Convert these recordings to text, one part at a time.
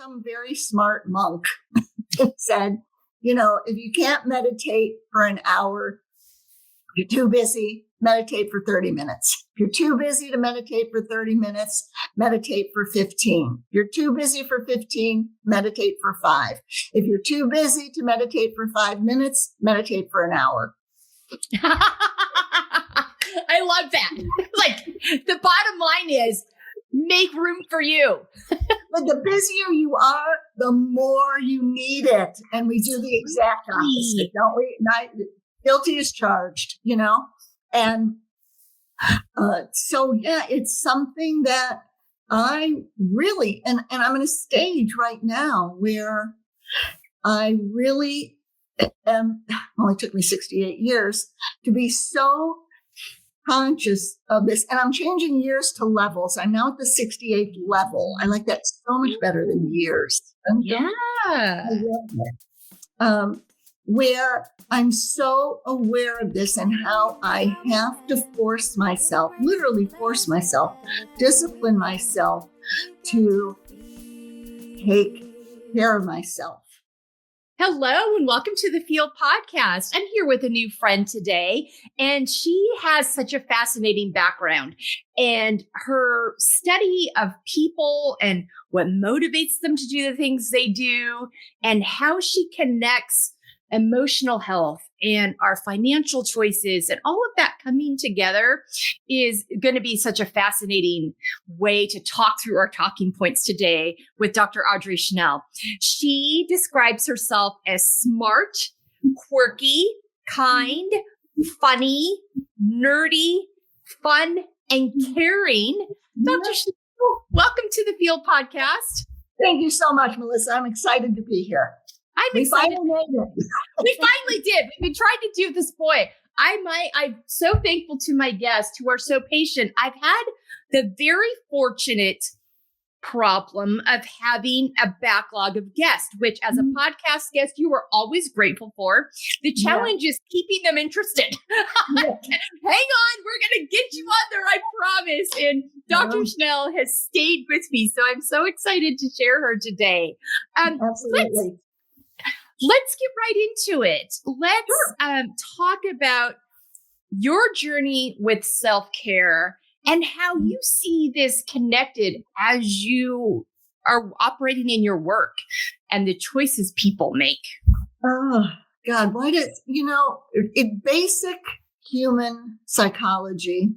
some very smart monk said, if you can't meditate for an hour, you're too busy, meditate for 30 minutes. If you're too busy to meditate for 30 minutes, meditate for 15. If you're too busy for 15, meditate for 5. If you're too busy to meditate for 5 minutes, meditate for an hour. I love that. Like, the bottom line is make room for you. But the busier you are, the more you need it. And we do the exact opposite, don't we? Guilty is charged, And so, it's something that I really, and I'm in a stage right now where I really only took me 68 years to be so conscious of this. And I'm changing years to levels. I'm now at the 68th level. I like that so much better than years. Where I'm so aware of this and how I have to literally force myself, discipline myself to take care of myself. Hello and welcome to the F.E.E.L Podcast. I'm here with a new friend today, and she has such a fascinating background. And her study of people and what motivates them to do the things they do, and how she connects emotional health and our financial choices and all of that coming together is going to be such a fascinating way to talk through our talking points today with Dr. Audrey Schnell. She describes herself as smart, quirky, kind, funny, nerdy, fun, and caring. Dr. Schnell, welcome to the F.E.E.L Podcast. Thank you so much, Melissa. I'm excited to be here. I'm excited. We finally did. We've been trying to do this. Boy, I'm so thankful to my guests who are so patient. I've had the very fortunate problem of having a backlog of guests, which as a podcast guest, you are always grateful for. The challenge is keeping them interested. Hang on, we're going to get you on there, I promise. And Dr. Schnell has stayed with me, so I'm so excited to share her today. Absolutely. Let's get right into it. Let's talk about your journey with self-care and how you see this connected as you are operating in your work and the choices people make. Oh, God, why does, in basic human psychology,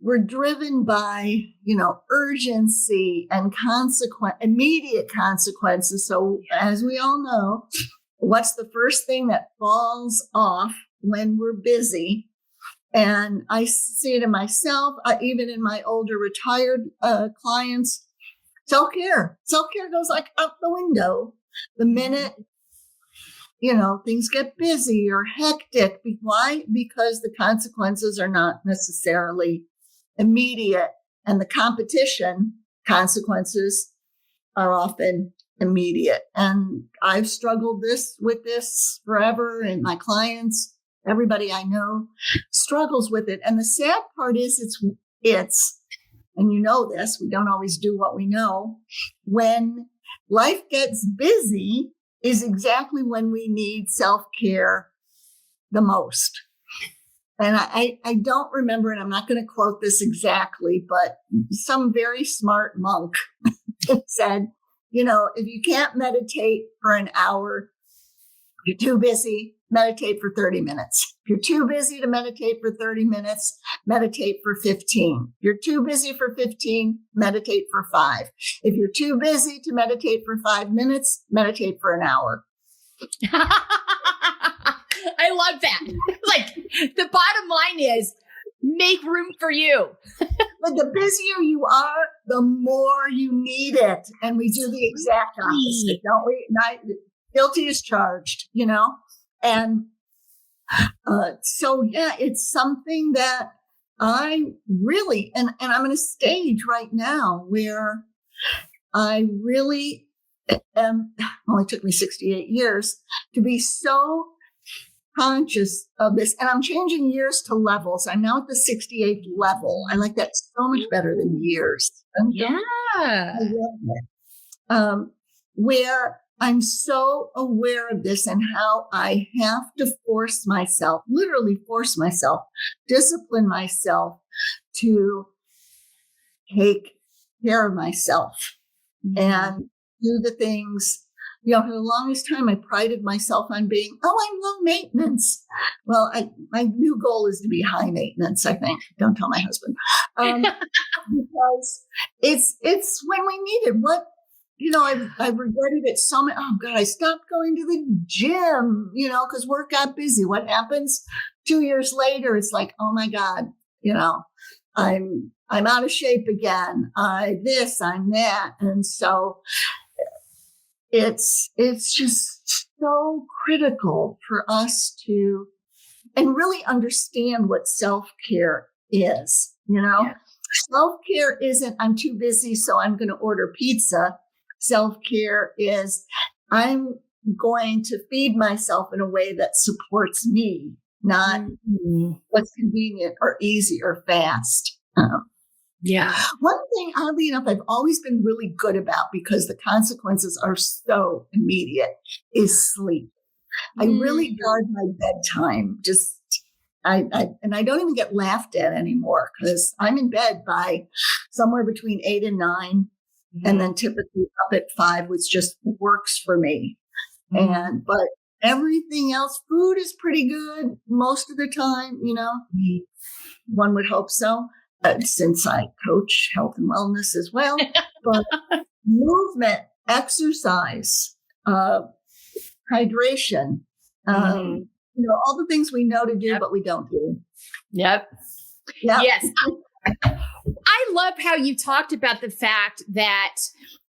we're driven by, urgency and immediate consequences. So as we all know, what's the first thing that falls off when we're busy? And I see it in myself, even in my older retired clients. Self-care goes like out the window the minute, things get busy or hectic. Why? Because the consequences are not necessarily immediate, and the competition consequences are often immediate. And I've struggled with this forever, and my clients, everybody I know struggles with it. And the sad part is it's, and you know this, we don't always do what we know. When life gets busy is exactly when we need self-care the most. And I don't remember, and I'm not going to quote this exactly, but some very smart monk said, if you can't meditate for an hour, you're too busy, meditate for 30 minutes. If you're too busy to meditate for 30 minutes, meditate for 15. If you're too busy for 15, meditate for 5. If you're too busy to meditate for 5 minutes, meditate for an hour. I love that. Like, the bottom line is make room for you. But the busier you are, the more you need it. And we do the exact opposite, don't we? Guilty is charged, And so, it's something that I really, and I'm in a stage right now where I really only took me 68 years to be so conscious of this, and I'm changing years to levels. I'm now at the 68th level. I like that so much better than years. Yeah. I love it. Where I'm so aware of this and how I have to force myself, literally force myself, discipline myself to take care of myself and do the things. For the longest time, I prided myself on being, I'm low maintenance. Well, my new goal is to be high maintenance, I think. Don't tell my husband. Because it's when we need it. I've regretted it so much. Oh God, I stopped going to the gym, because work got busy. What happens 2 years later? It's like, oh my God, I'm out of shape again. I'm that. And so it's just so critical for us to and really understand what self-care is. Yeah. Self-care isn't I'm too busy, so I'm going to order pizza. Self-care is I'm going to feed myself in a way that supports me, not what's convenient or easy or fast. Yeah. One thing, oddly enough, I've always been really good about because the consequences are so immediate is sleep. I really guard my bedtime. I don't even get laughed at anymore because I'm in bed by somewhere between 8 and 9, and then typically up at 5, which just works for me. But everything else, food is pretty good most of the time. One would hope so. Since I coach health and wellness as well, but movement, exercise, hydration, all the things we know to do, but we don't do. Yep. Yes. I love how you talked about the fact that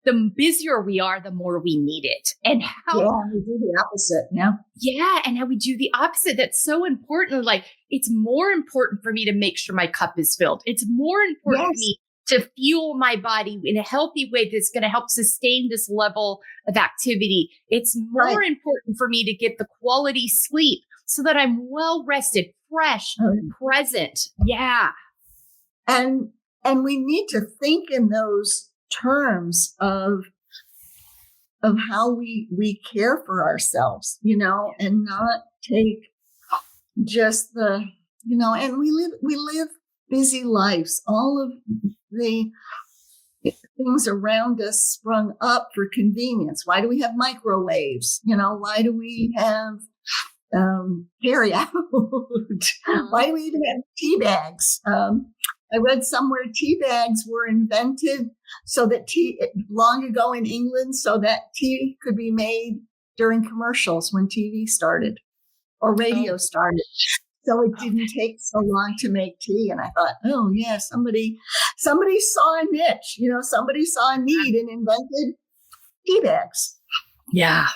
the busier we are, the more we need it. And how we do the opposite. Yeah. And how we do the opposite. That's so important. Like, it's more important for me to make sure my cup is filled. It's more important for me to fuel my body in a healthy way that's going to help sustain this level of activity. It's more important for me to get the quality sleep so that I'm well rested, fresh, present. Yeah. And we need to think in those terms of how we care for ourselves, and not take just the, and we live busy lives. All of the things around us sprung up for convenience. Why do we have microwaves? Why do we have carry out? Why do we even have tea bags? I read somewhere tea bags were invented so that long ago in England, so that tea could be made during commercials when TV started or radio started. So it didn't take so long to make tea. And I thought, oh yeah, somebody saw a niche, somebody saw a need and invented tea bags. Yeah.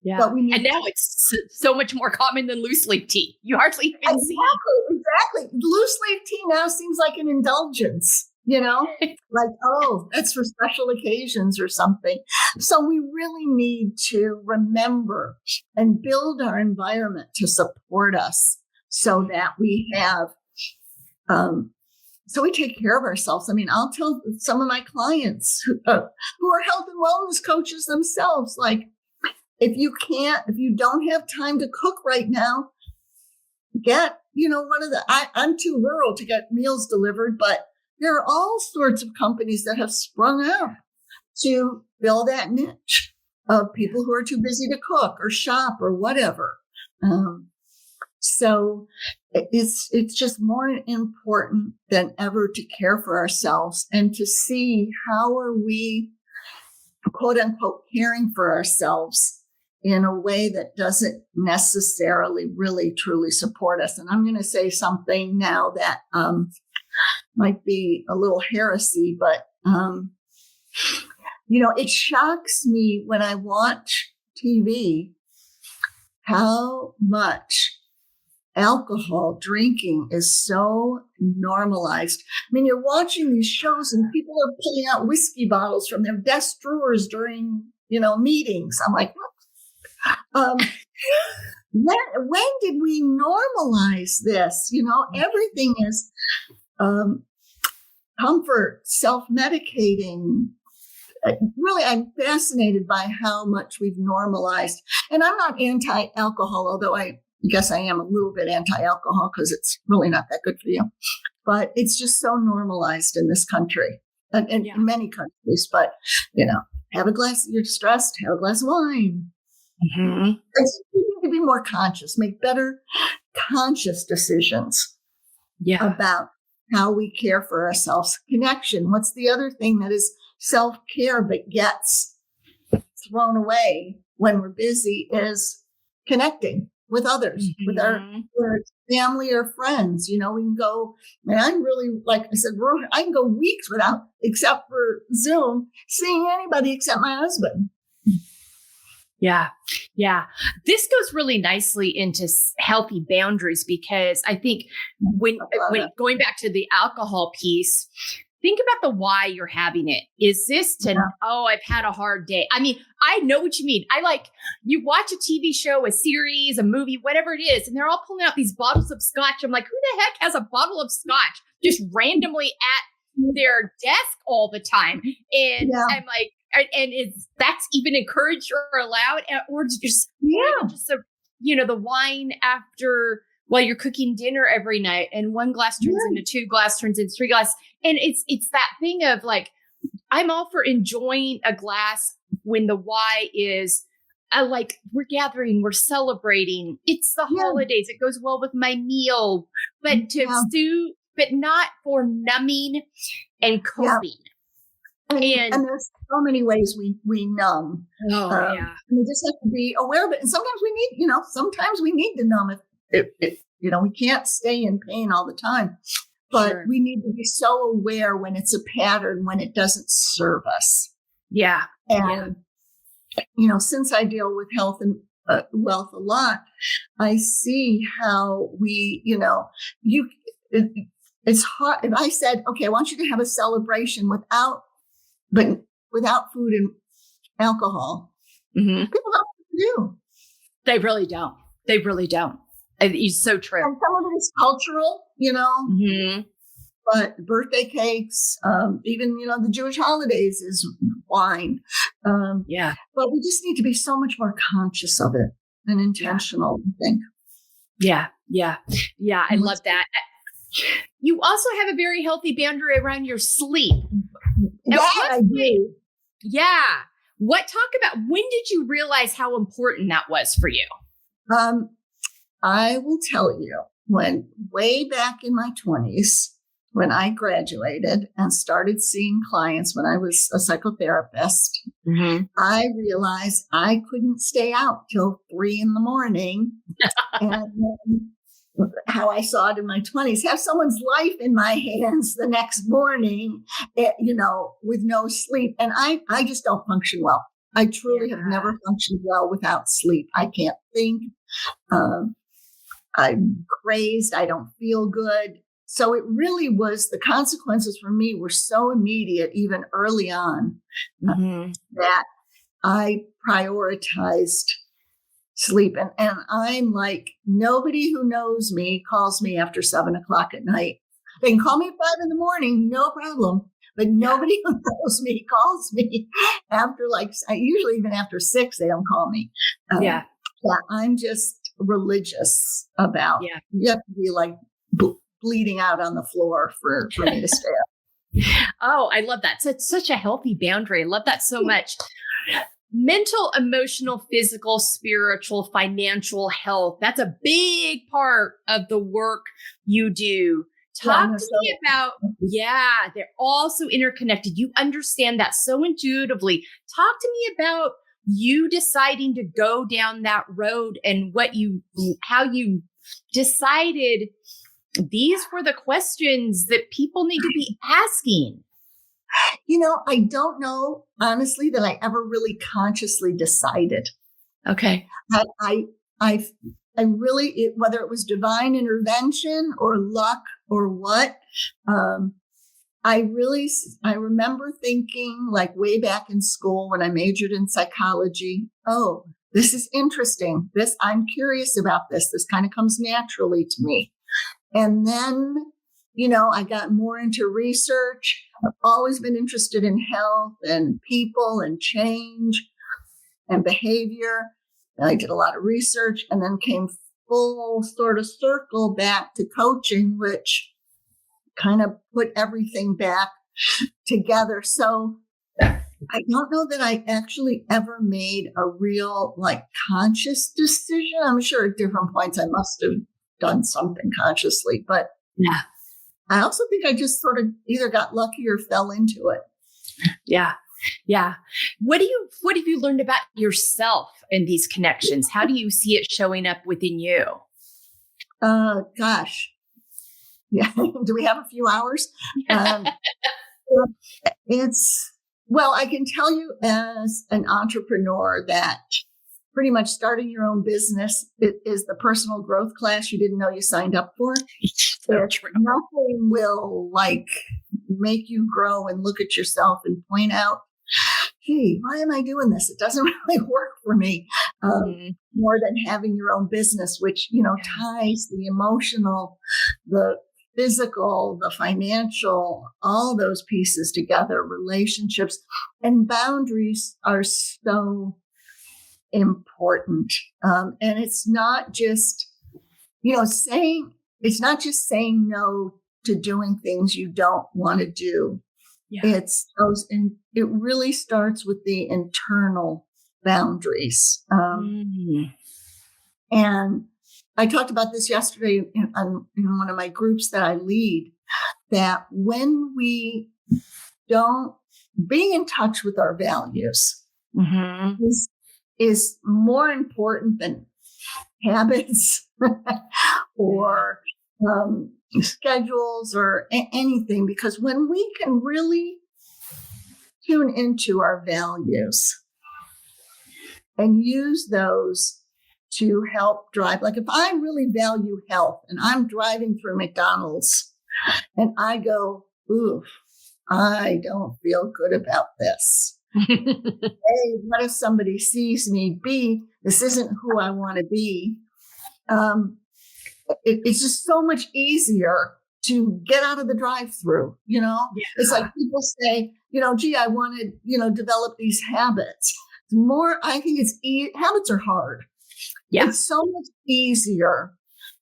Yeah. And now it's so much more common than loose leaf tea. You hardly even see it. Exactly. Loose leaf tea now seems like an indulgence, like, that's for special occasions or something. So we really need to remember and build our environment to support us so that we have, so we take care of ourselves. I mean, I'll tell some of my clients who are health and wellness coaches themselves, like, if you don't have time to cook right now, get, I'm too rural to get meals delivered, but there are all sorts of companies that have sprung up to fill that niche of people who are too busy to cook or shop or whatever. So it's just more important than ever to care for ourselves and to see how are we, quote unquote, caring for ourselves in a way that doesn't necessarily really truly support us. And I'm going to say something now that might be a little heresy, but it shocks me when I watch TV how much alcohol drinking is so normalized. I mean, you're watching these shows and people are pulling out whiskey bottles from their desk drawers during, meetings. I'm like, what? when did we normalize this? Everything is comfort, self-medicating. Really, I'm fascinated by how much we've normalized. And I'm not anti-alcohol, although I guess I am a little bit anti-alcohol because it's really not that good for you. But it's just so normalized in this country and in many countries. But, have a glass, you're stressed, have a glass of wine. Mm-hmm. We need to be more conscious, make better conscious decisions about how we care for ourselves. Connection. What's the other thing that is self-care but gets thrown away when we're busy is connecting with others, with our family or friends. We can go, and I'm really, like I said, I can go weeks without, except for Zoom, seeing anybody except my husband. Yeah. Yeah. This goes really nicely into healthy boundaries, because I think when going back to the alcohol piece, think about the why you're having it. Is this to, I've had a hard day. I mean, I know what you mean. You watch a TV show, a series, a movie, whatever it is, and they're all pulling out these bottles of scotch. I'm like, who the heck has a bottle of scotch just randomly at their desk all the time? And I'm like, and that's even encouraged or allowed, or just the wine after while you're cooking dinner every night, and one glass turns into 2 glass, turns into 3 glass. And it's that thing of like, I'm all for enjoying a glass when the why is like, we're gathering, we're celebrating. It's the holidays. It goes well with my meal, but but not for numbing and coping. And there's so many ways we numb. And we just have to be aware of it. And sometimes we need to numb it. We can't stay in pain all the time, but we need to be so aware when it's a pattern, when it doesn't serve us. Yeah. And, since I deal with health and wealth a lot, I see how it's hard. If I said, okay, I want you to have a celebration without food and alcohol, people don't know what to do. They really don't. They really don't. It's so true. And some of it is cultural, but birthday cakes, even, the Jewish holidays is wine. But we just need to be so much more conscious of it and intentional, I think. Yeah. I love that. You also have a very healthy boundary around your sleep. I do. Yeah. Talk about, when did you realize how important that was for you? I will tell you, when way back in my 20s, when I graduated and started seeing clients when I was a psychotherapist, I realized I couldn't stay out till 3 a.m. And how I saw it in my 20s, have someone's life in my hands the next morning, with no sleep. And I just don't function well. I truly have never functioned well without sleep. I can't think. I'm crazed. I don't feel good. So it really was, the consequences for me were so immediate, even early on, that I prioritized sleep. And I'm like, nobody who knows me calls me after 7 o'clock at night. They can call me at 5 a.m, no problem. But nobody who knows me calls me after, usually even after 6, they don't call me. I'm just religious about, you have to be like bleeding out on the floor for me to stay up. Oh, I love that. So it's such a healthy boundary. I love that so much. Mental, emotional, physical, spiritual, financial health. That's a big part of the work you do. Talk to me about, they're all so interconnected. You understand that so intuitively. Talk to me about you deciding to go down that road and how you decided these were the questions that people need to be asking. I don't know, honestly, that I ever really consciously decided. Okay. I really, whether it was divine intervention or luck or what, I remember thinking, like way back in school when I majored in psychology, this is interesting. I'm curious about this. This kind of comes naturally to me. And then, I got more into research. I've always been interested in health and people and change and behavior. And I did a lot of research and then came full sort of circle back to coaching, which kind of put everything back together. So I don't know that I actually ever made a real conscious decision. I'm sure at different points I must have done something consciously, but yeah, I also think I just sort of either got lucky or fell into it. Yeah. Yeah. What have you learned about yourself in these connections? How do you see it showing up within you? Gosh. Yeah. Do we have a few hours? I can tell you as an entrepreneur that pretty much starting your own business is the personal growth class you didn't know you signed up for. Nothing will make you grow and look at yourself and point out, hey, why am I doing this? It doesn't really work for me. More than having your own business, which, ties the emotional, the physical, the financial, all those pieces together, relationships and boundaries are so important. And it's not just, saying no to doing things you don't want to do. Yeah. It really starts with the internal boundaries. And I talked about this yesterday in one of my groups that I lead, that when we don't being in touch with our values is more important than habits or schedules or anything, because when we can really tune into our values and use those to help drive, like if I really value health and I'm driving through McDonald's and I go, ooh, I don't feel good about this. A, what if somebody sees me? B, this isn't who I want to be. It's just so much easier to get out of the drive-through, Yeah. It's like people say, gee, I want to, develop these habits. I think habits are hard. Yeah. It's so much easier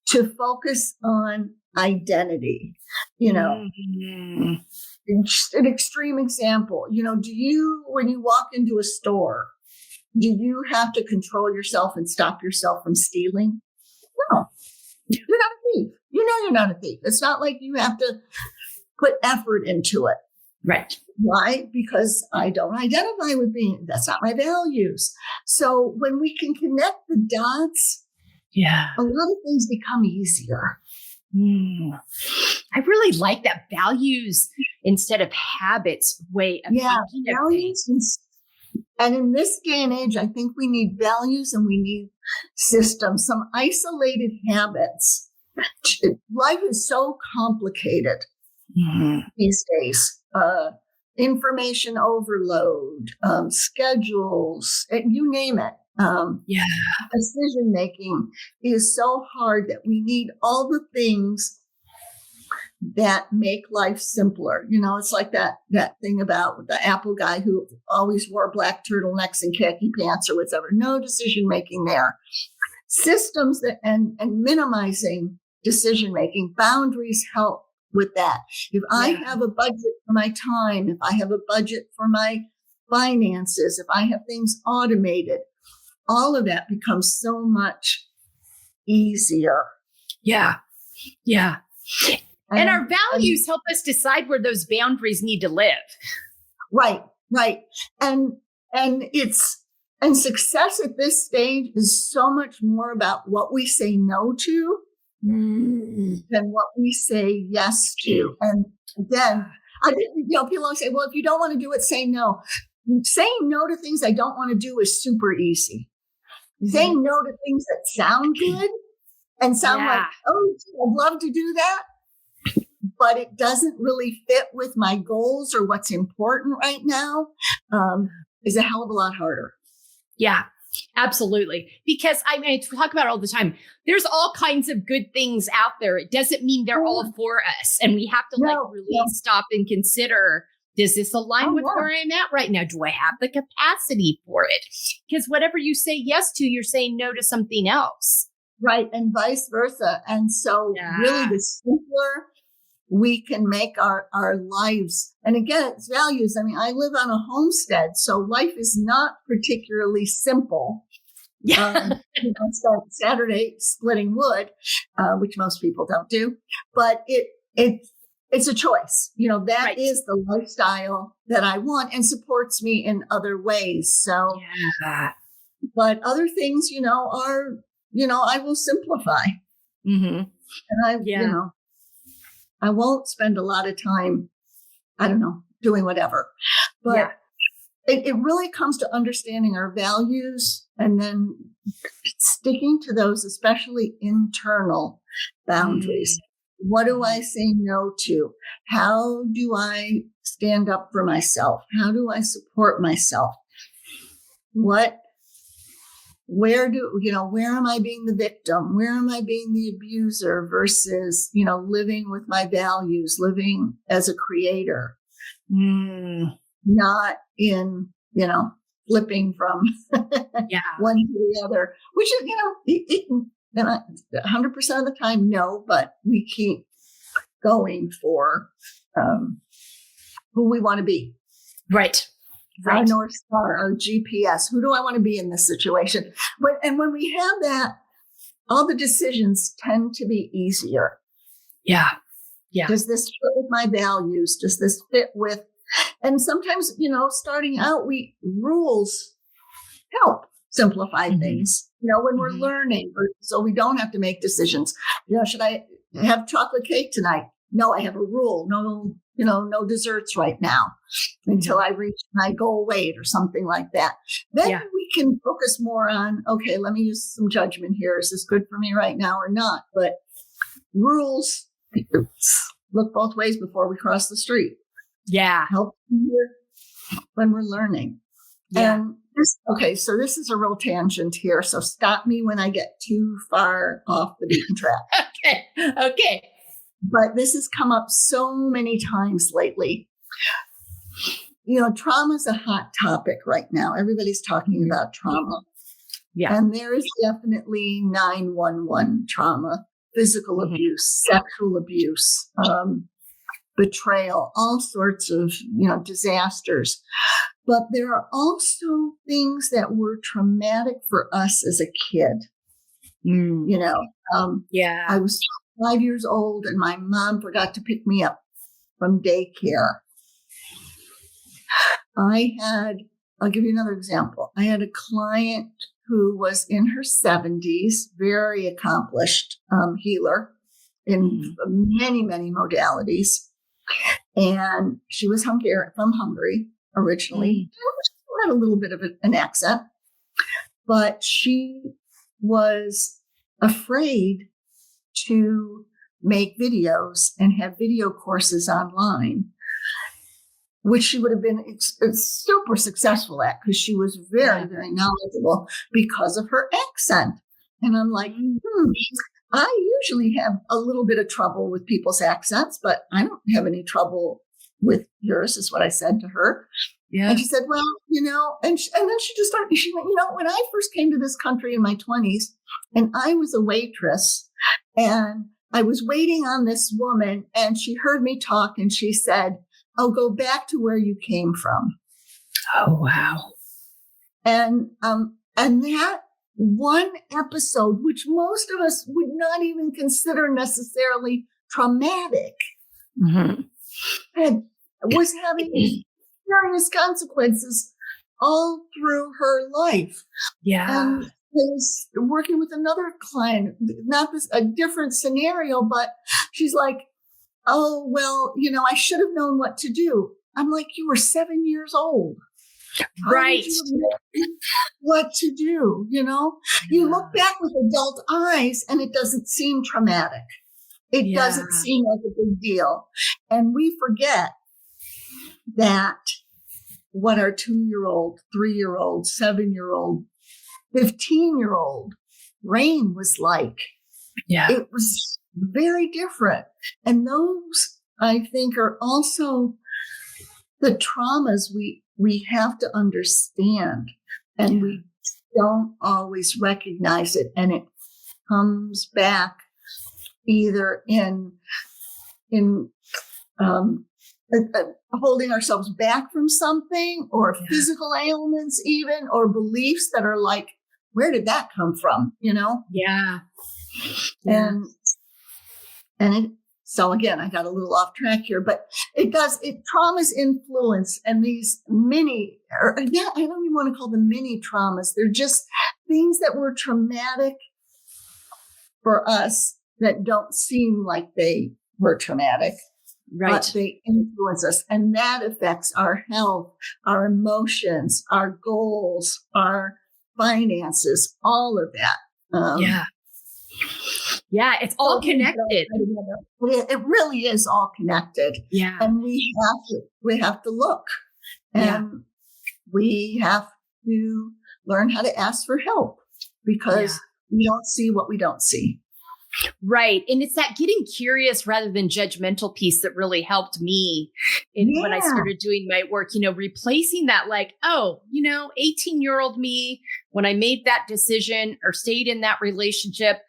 to focus on identity, An extreme example, do you, when you walk into a store, do you have to control yourself and stop yourself from stealing? No, you're not a thief. You're not a thief. It's not like you have to put effort into it. Right. Why? Because I don't identify with that's not my values. So when we can connect the dots, a lot of things become easier. I really like that values instead of habits way of thinking of things. And in this day and age, I think we need values and we need systems, some isolated habits. Life is so complicated these days. Information overload, schedules, you name it. Decision making is so hard that we need all the things that make life simpler. It's like that thing about the Apple guy who always wore black turtlenecks and khaki pants or whatever. No decision making there. Systems and minimizing decision making. Boundaries help with that. If I have a budget for my time, if I have a budget for my finances, if I have things automated, all of that becomes so much easier. Yeah. Yeah. And our values help us decide where those boundaries need to live. Right. And success at this stage is so much more about what we say no to than what we say yes to. And then, people always say, well, if you don't want to do it, say no. Saying no to things I don't want to do is super easy. Saying no to things that sound good and sound like, oh, I'd love to do that, but it doesn't really fit with my goals or what's important right now, is a hell of a lot harder. Yeah. Absolutely. Because I mean, we talk about it all the time. There's all kinds of good things out there. It doesn't mean they're all for us. And we have to really stop and consider, does this align with where I'm at right now? Do I have the capacity for it? Because whatever you say yes to, you're saying no to something else. Right. And vice versa. And so really the simpler we can make our lives. And again, it's values. I mean, I live on a homestead, so life is not particularly simple. Yeah. Saturday splitting wood, which most people don't do, but it's a choice. That is the lifestyle that I want and supports me in other ways. So, but other things, are, I will simplify. Mm-hmm. And I won't spend a lot of time, doing whatever. But it really comes to understanding our values and then sticking to those, especially internal boundaries. What do I say no to? How do I stand up for myself? How do I support myself? Where am I being the victim? Where am I being the abuser versus, living with my values, living as a creator, not in, flipping from one to the other, which is, 100% of the time, no, but we keep going for who we want to be. Right. Our North Star, our GPS. Who do I want to be in this situation? And when we have that, all the decisions tend to be easier. Yeah. Does this fit with my values? Does this fit with? And sometimes, starting out, rules help simplify things. When we're learning, so we don't have to make decisions. Should I have chocolate cake tonight? No, I have a rule. No desserts right now until I reach my goal weight or something like that. Then we can focus more on, okay, let me use some judgment here. Is this good for me right now or not? But rules look both ways before we cross the street. Yeah. Help when we're learning. Yeah. And so this is a real tangent here. So stop me when I get too far off the beaten track. Okay. But this has come up so many times lately. Trauma is a hot topic right now. Everybody's talking about trauma. Yeah. And there is definitely 911 trauma, physical abuse, sexual abuse, betrayal, all sorts of, disasters. But there are also things that were traumatic for us as a kid. I was 5 years old and my mom forgot to pick me up from daycare. I'll give you another example. I had a client who was in her 70s, very accomplished healer in many, many modalities. And she was from Hungary originally. She had a little bit of an accent, but she was afraid to make videos and have video courses online, which she would have been super successful at because she was very, very knowledgeable because of her accent. And I'm like, I usually have a little bit of trouble with people's accents, but I don't have any trouble with yours, is what I said to her. Yeah. And she said, well, and then she just started, she went, when I first came to this country in my 20s and I was a waitress and I was waiting on this woman and she heard me talk and she said, "Oh, go back to where you came from." Oh, wow. And that one episode, which most of us would not even consider necessarily traumatic, was having serious consequences all through her life. Yeah. And I was working with another client, a different scenario, but she's like, "Oh, well, I should have known what to do." I'm like, you were 7 years old. Right. What to do, You look back with adult eyes and it doesn't seem traumatic. It doesn't seem like a big deal. And we forget that what our 2-year-old, 3-year-old, 7-year-old 15-year-old brain was like. Yeah. It was very different. And those, I think, are also the traumas we have to understand. And we don't always recognize it. And it comes back either in holding ourselves back from something, or physical ailments even, or beliefs that are like, where did that come from? Yeah. So again, I got a little off track here, but traumas influence, and these I don't even want to call them mini traumas. They're just things that were traumatic for us that don't seem like they were traumatic. Right. But they influence us, and that affects our health, our emotions, our goals, our finances, all of that. Yeah, it's all connected. It really is all connected. Yeah. And we have to look, and we have to learn how to ask for help, because we don't see what we don't see. Right. And it's that getting curious rather than judgmental piece that really helped me when I started doing my work, replacing that 18-year-old me, when I made that decision or stayed in that relationship,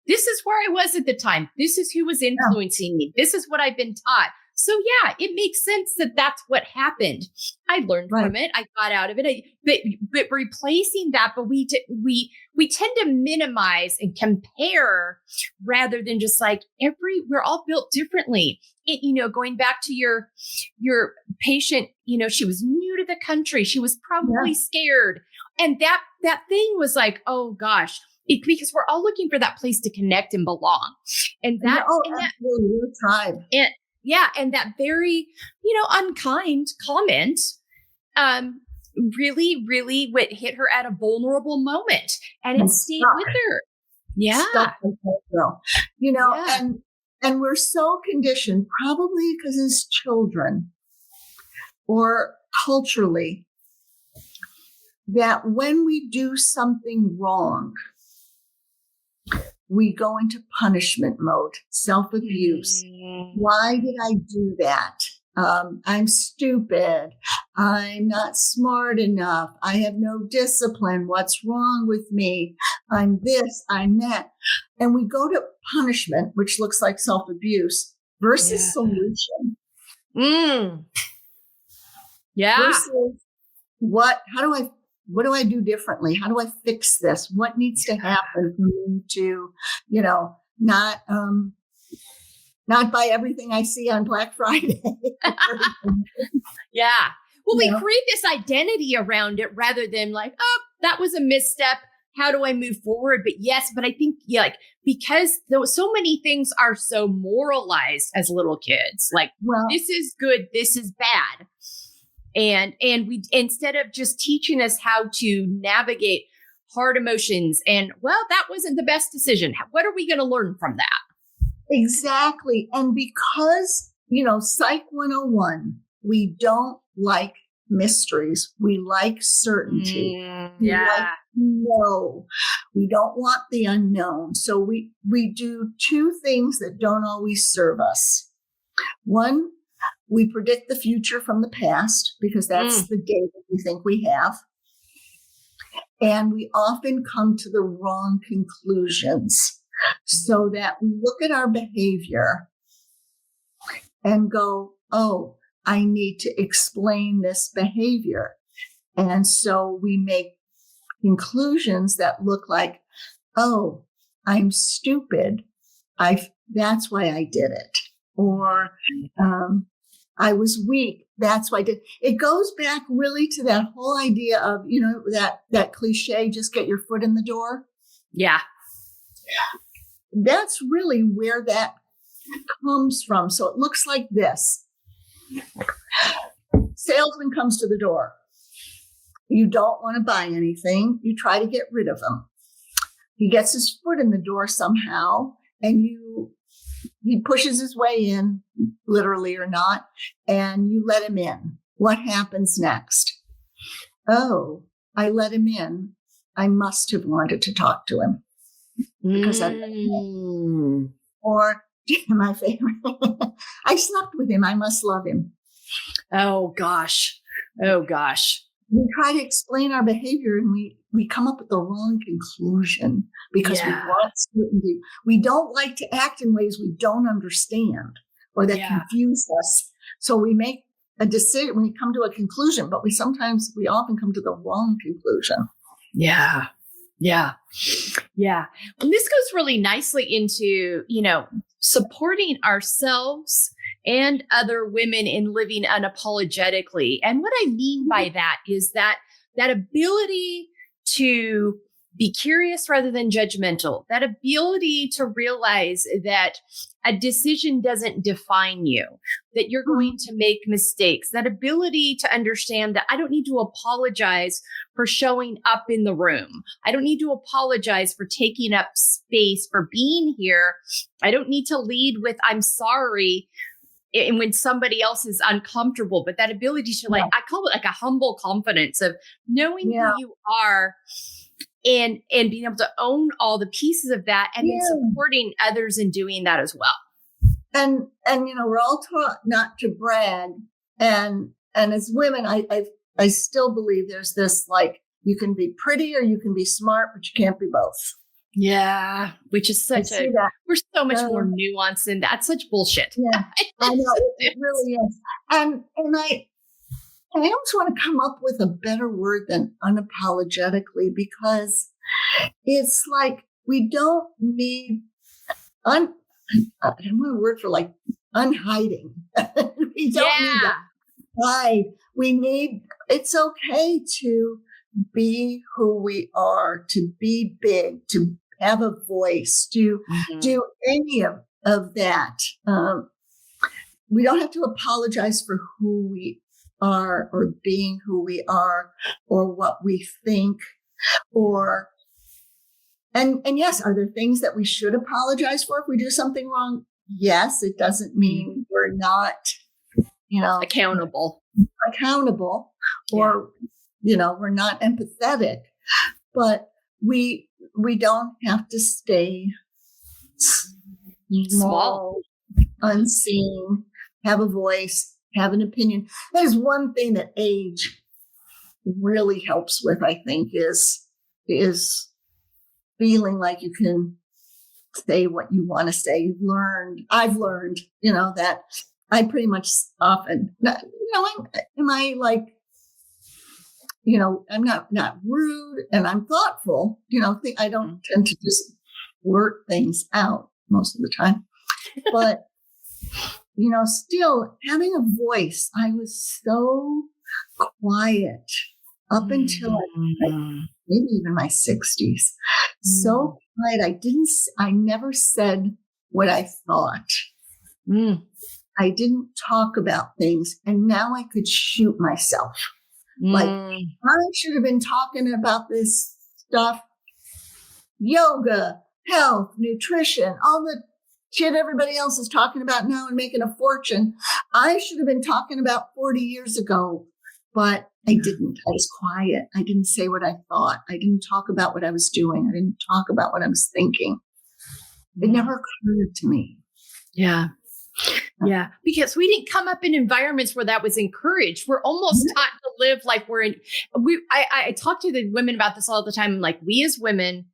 this is where I was at the time. This is who was influencing me. This is what I've been taught. So it makes sense that that's what happened. I learned from it. I got out of it. But replacing that, but we tend to minimize and compare rather than just we're all built differently. Going back to your patient, she was new to the country. She was probably scared. And that thing was like, oh gosh, because we're all looking for that place to connect and belong. And that, absolutely, your tribe. And that very, unkind comment, really, really hit her at a vulnerable moment, and it stayed with her. Yeah. And we're so conditioned, probably because as children or culturally, that when we do something wrong, we go into punishment mode, self-abuse. Why did I do that? I'm stupid. I'm not smart enough. I have no discipline. What's wrong with me? I'm this, I'm that. And we go to punishment, which looks like self-abuse, versus solution. Versus what do I do differently? How do I fix this? What needs to happen for me to, not buy everything I see on Black Friday? Well, we create this identity around it rather than that was a misstep. How do I move forward? But I think because so many things are so moralized as little kids, this is good, this is bad. And we, instead of just teaching us how to navigate hard emotions and, that wasn't the best decision. What are we going to learn from that? Exactly. And because, Psych 101, we don't like mysteries. We like certainty. We like no. We don't want the unknown. So we do two things that don't always serve us. One, we predict the future from the past because that's the data we think we have. And we often come to the wrong conclusions, so that we look at our behavior and go, oh, I need to explain this behavior. And so we make conclusions that look like, oh, I'm stupid. That's why I did it. Or I was weak. That's why I did. It goes back really to that whole idea of, that cliche, just get your foot in the door. Yeah. That's really where that comes from. So it looks like this. Salesman comes to the door. You don't want to buy anything. You try to get rid of him. He gets his foot in the door somehow, and he pushes his way in, literally or not, and you let him in. What happens next? Oh, I let him in, I must have wanted to talk to him because or my favorite, I slept with him. I must love him. Oh gosh. Oh gosh. We try to explain our behavior and we come up with the wrong conclusion because we want certainty. We don't like to act in ways we don't understand or that confuse us. So we make a decision, we come to a conclusion, but we often come to the wrong conclusion. Yeah. Yeah. Yeah. And this goes really nicely into, supporting ourselves and other women in living unapologetically. And what I mean by that is that ability to be curious rather than judgmental, that ability to realize that a decision doesn't define you, that you're going to make mistakes, that ability to understand that I don't need to apologize for showing up in the room. I don't need to apologize for taking up space, for being here. I don't need to lead with, I'm sorry. And when somebody else is uncomfortable, but that ability to I call it like a humble confidence of knowing who you are and being able to own all the pieces of that and then supporting others in doing that as well. And we're all taught not to brag. And as women, I still believe there's this, like, you can be pretty or you can be smart, but you can't be both. Yeah, which is we're so much more nuanced than that. Such bullshit. Yeah, I know, it really is. And I almost want to come up with a better word than unapologetically, because it's like we don't need I don't want a word for like unhiding. We don't need to hide. It's okay to be who we are, to be big, to have a voice, to do any of that. We don't have to apologize for who we are or being who we are or what we think and yes, are there things that we should apologize for if we do something wrong? Yes, it doesn't mean we're not, accountable or, we're not empathetic, but we don't have to stay small, unseen, have a voice, have an opinion. There's one thing that age really helps with, I think, is feeling like you can say what you want to say. I've learned, that I pretty much often, am I like, I'm not rude and I'm thoughtful, I don't tend to just blurt things out most of the time, but still having a voice. I was so quiet up until maybe even my 60s. So quiet. I never said what I thought. I didn't talk about things. And now I could shoot myself. Like, I should have been talking about this stuff, yoga, health, nutrition, all the shit everybody else is talking about now and making a fortune. I should have been talking about 40 years ago, but I didn't. I was quiet. I didn't say what I thought. I didn't talk about what I was doing. I didn't talk about what I was thinking. It never occurred to me. Yeah. Yeah. Because we didn't come up in environments where that was encouraged. We're almost taught to live like I talk to the women about this all the time. Like, we as women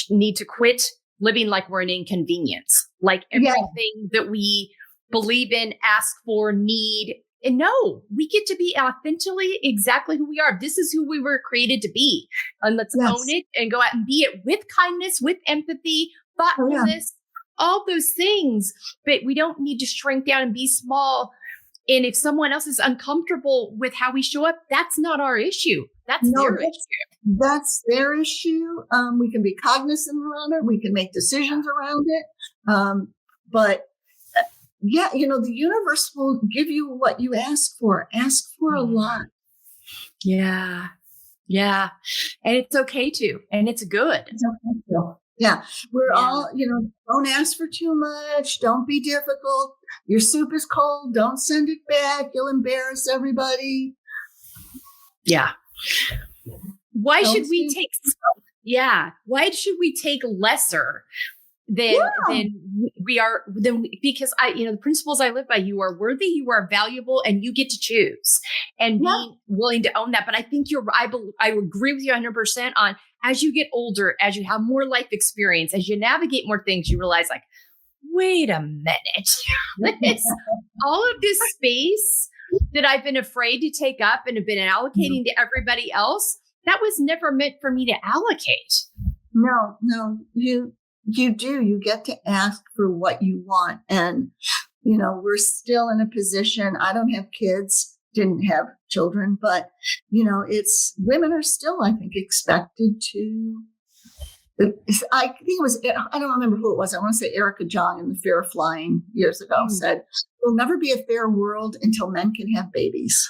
need to quit living like we're an inconvenience, like everything that we believe in, ask for, need. And no, we get to be authentically exactly who we are. This is who we were created to be. And let's own it and go out and be it with kindness, with empathy, thoughtfulness, all those things. But we don't need to shrink down and be small. And if someone else is uncomfortable with how we show up, that's not our issue. That's their issue. That's their issue. We can be cognizant around it. We can make decisions around it. But the universe will give you what you ask for. Ask for a lot. Yeah. Yeah. And it's okay to, and it's good. It's okay to. Yeah. We're all, don't ask for too much. Don't be difficult. Your soup is cold. Don't send it back. You'll embarrass everybody. Yeah. why should we take, why should we take lesser than we are, because the principles I live by, you are worthy, you are valuable, and you get to choose, and being willing to own that. But I think I agree with you 100% on, as you get older, as you have more life experience, as you navigate more things, you realize like, wait a minute, all of this space that I've been afraid to take up and have been allocating to everybody else, that was never meant for me to allocate. No, you do. You get to ask for what you want. And, we're still in a position. I don't have kids, didn't have children, but, women are still, I think, expected to. I think it was, I don't remember who it was. I want to say Erica Jong in The Fear of Flying years ago said, "There'll never be a fair world until men can have babies."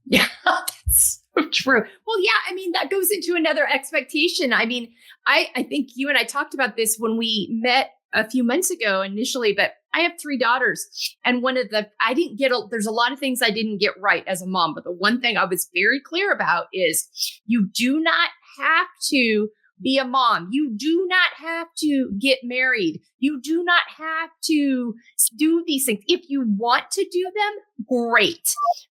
Yeah, that's so true. Well, yeah, that goes into another expectation. I think you and I talked about this when we met a few months ago initially, but I have 3 daughters. And there's a lot of things I didn't get right as a mom, but the one thing I was very clear about is you do not have to be a mom. You do not have to get married. You do not have to do these things. If you want to do them, great.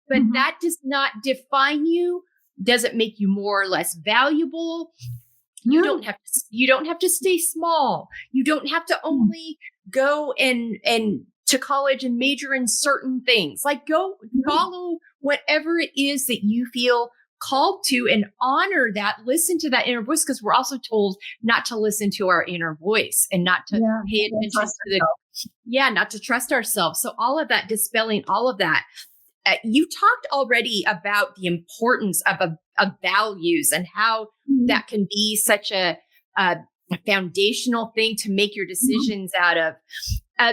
But that does not define you, doesn't make you more or less valuable. You don't have to stay small. You don't have to only go and to college and major in certain things. Like go follow whatever it is that you feel called to, and honor that, listen to that inner voice, because we're also told not to listen to our inner voice and not to pay attention to not to trust ourselves. So all of that, dispelling all of that. You talked already about the importance of values and how that can be such a foundational thing to make your decisions out of.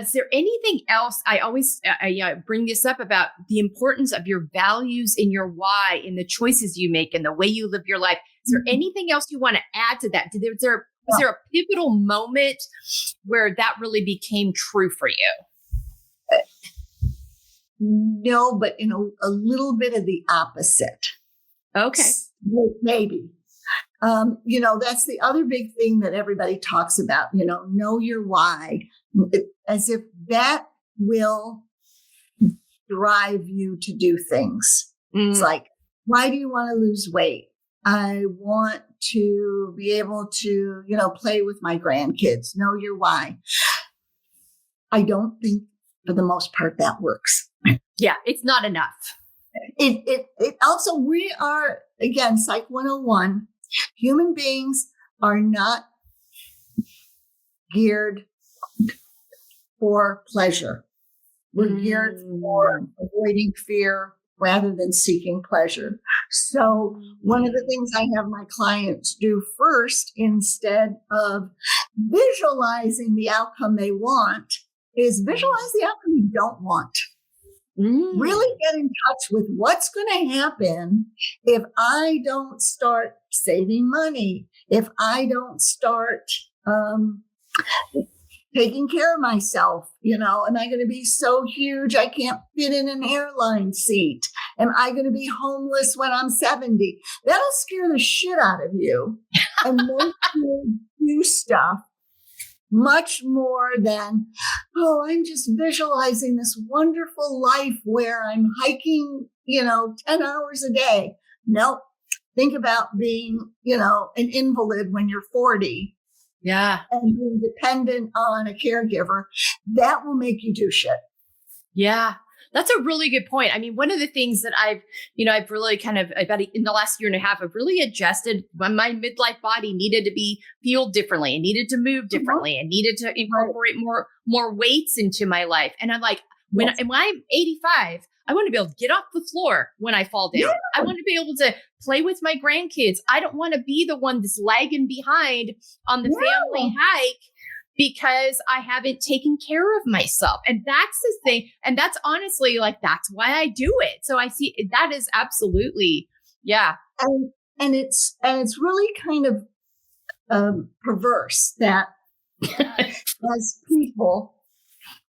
Is there anything else? I always bring this up about the importance of your values and your why in the choices you make and the way you live your life. Is there anything else you want to add to that? Was there a pivotal moment where that really became true for you? No, but a little bit of the opposite. Okay. Maybe. That's the other big thing that everybody talks about, know your why, as if that will drive you to do things. It's like, why do you want to lose weight? I want to be able to, play with my grandkids. Know your why. I don't think for the most part that works. Yeah, it's not enough. It also, we are, again, Psych 101, human beings are not geared for pleasure. We're geared for avoiding fear rather than seeking pleasure. So one of the things I have my clients do first, instead of visualizing the outcome they want, is visualize the outcome you don't want. Really get in touch with what's going to happen if I don't start saving money, if I don't start taking care of myself. Am I going to be so huge I can't fit in an airline seat? Am I going to be homeless when I'm 70? That'll scare the shit out of you and make you do stuff much more than, I'm just visualizing this wonderful life where I'm hiking, 10 hours a day. Nope. Think about being, an invalid when you're 40. Yeah. And being dependent on a caregiver. That will make you do shit. Yeah. That's a really good point. One of the things that I've really kind of in the last year and a half, I've really adjusted when my midlife body needed to be fueled differently and needed to move differently and needed to incorporate more weights into my life. And I'm like, when I'm 85, I want to be able to get off the floor when I fall down. Yeah. I want to be able to play with my grandkids. I don't want to be the one that's lagging behind on the family hike because I haven't taken care of myself. And that's the thing. And that's honestly that's why I do it. So I see that is absolutely, yeah. And it's really kind of perverse that as people,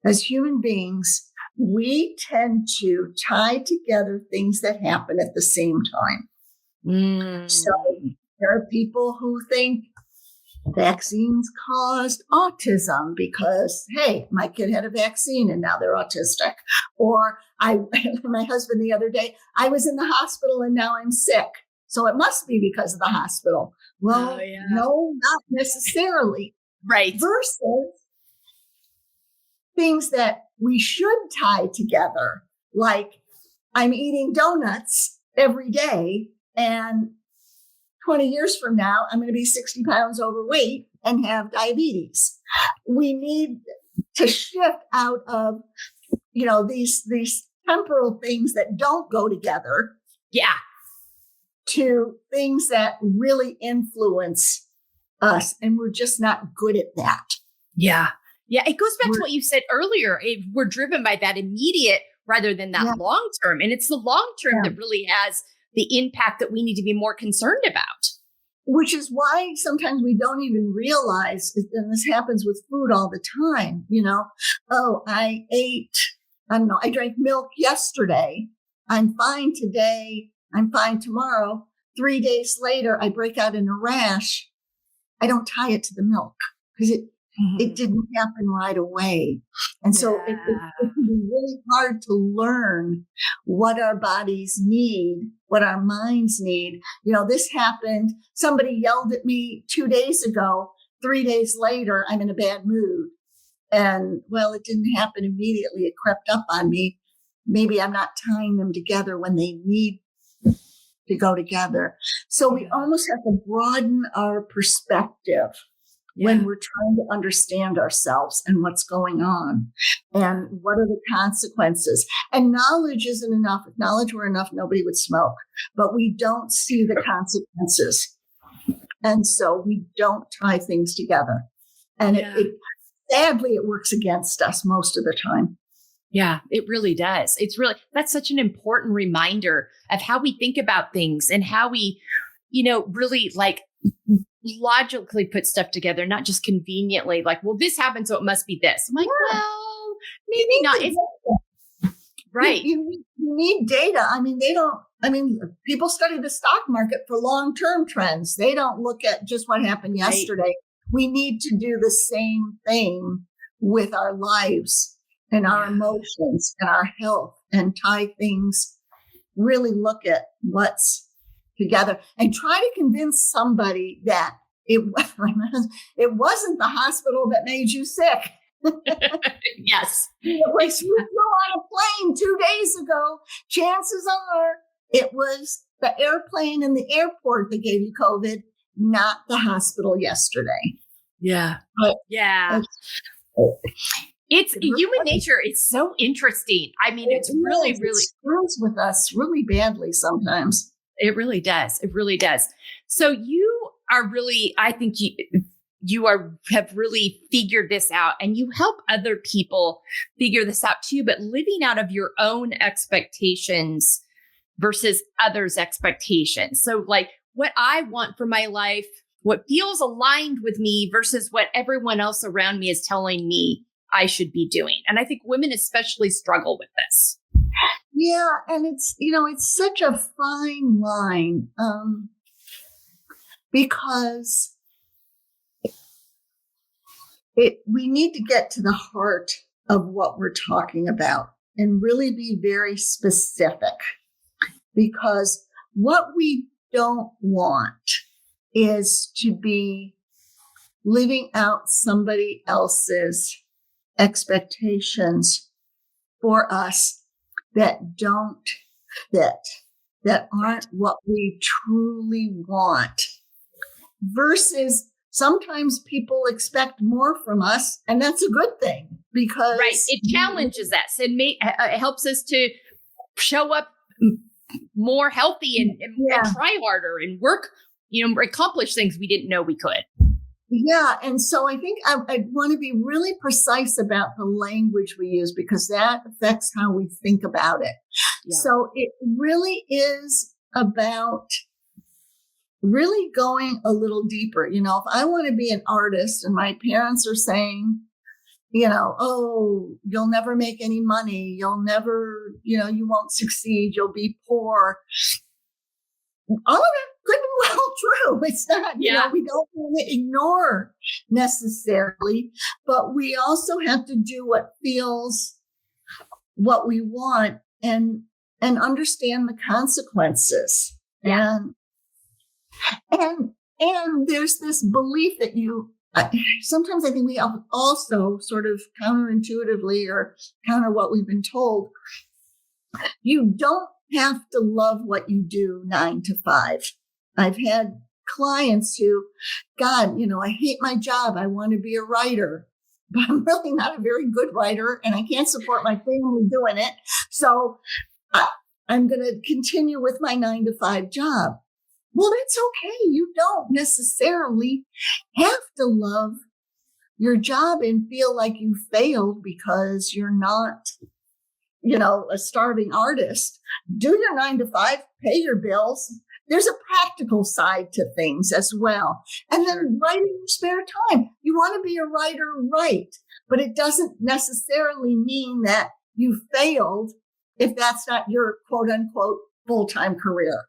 as human beings, we tend to tie together things that happen at the same time. So There are people who think vaccines caused autism because, hey, my kid had a vaccine and now they're autistic. Or my husband the other day, I was in the hospital and now I'm sick. So it must be because of the hospital. Well, no, not necessarily. Right. Versus things that we should tie together, like I'm eating donuts every day and 20 years from now, I'm going to be 60 pounds overweight and have diabetes. We need to shift out of, these temporal things that don't go together. Yeah. To things that really influence us. And we're just not good at that. Yeah. Yeah. It goes back to what you said earlier. We're driven by that immediate rather than that long term. And it's the long term that really has the impact that we need to be more concerned about. Which is why sometimes we don't even realize, and this happens with food all the time, I drank milk yesterday. I'm fine today. I'm fine tomorrow. 3 days later, I break out in a rash. I don't tie it to the milk because it didn't happen right away. And so it can be really hard to learn what our bodies need, what our minds need. This happened. Somebody yelled at me 2 days ago. 3 days later, I'm in a bad mood. And it didn't happen immediately. It crept up on me. Maybe I'm not tying them together when they need to go together. So we almost have to broaden our perspective when we're trying to understand ourselves and what's going on and what are the consequences. And knowledge isn't enough. If knowledge were enough, nobody would smoke. But we don't see the consequences. And so we don't tie things together. And sadly, it works against us most of the time. Yeah, it really does. That's such an important reminder of how we think about things and how we, really logically put stuff together, not just conveniently this happened, so it must be this. I'm like, well, maybe not. Right. You need data. People study the stock market for long-term trends. They don't look at just what happened yesterday. Right. We need to do the same thing with our lives and our emotions and our health and tie things, really look at what's together and try to convince somebody that it wasn't the hospital that made you sick. Yes. If you flew on a plane 2 days ago, chances are it was the airplane in the airport that gave you COVID, not the hospital yesterday. Yeah. But it's human nature. It's so interesting. It's really screws with us really badly sometimes. It really does. It really does. So you are really, I think you have really figured this out and you help other people figure this out too, but living out of your own expectations versus others' expectations. So what I want for my life, what feels aligned with me versus what everyone else around me is telling me I should be doing. And I think women especially struggle with this. Yeah. And it's such a fine line because we need to get to the heart of what we're talking about and really be very specific, because what we don't want is to be living out somebody else's expectations for us that don't fit, that aren't what we truly want, versus sometimes people expect more from us, and that's a good thing because it challenges us and it helps us to show up more healthy and try harder and work, accomplish things we didn't know we could. Yeah. And so I think I want to be really precise about the language we use because that affects how we think about it. Yeah. So it really is about really going a little deeper. If I want to be an artist and my parents are saying, oh, you'll never make any money. You'll never, you won't succeed. You'll be poor. All of it could be well true. It's not, you know, we don't want to ignore necessarily, but we also have to do what feels what we want and understand the consequences. Yeah. And there's this belief that sometimes I think we also sort of counterintuitively or counter what we've been told. You don't have to love what you do 9 to 5. I've had clients who, God, you know, I hate my job. I want to be a writer, but I'm really not a very good writer and I can't support my family doing it. So I'm going to continue with my 9 to 5 job. Well, that's okay. You don't necessarily have to love your job and feel like you failed because you're not, you know, a starving artist. Do your 9 to 5, pay your bills. There's a practical side to things as well. And then write in your spare time. You want to be a writer, write. But it doesn't necessarily mean that you failed if that's not your quote unquote full-time career.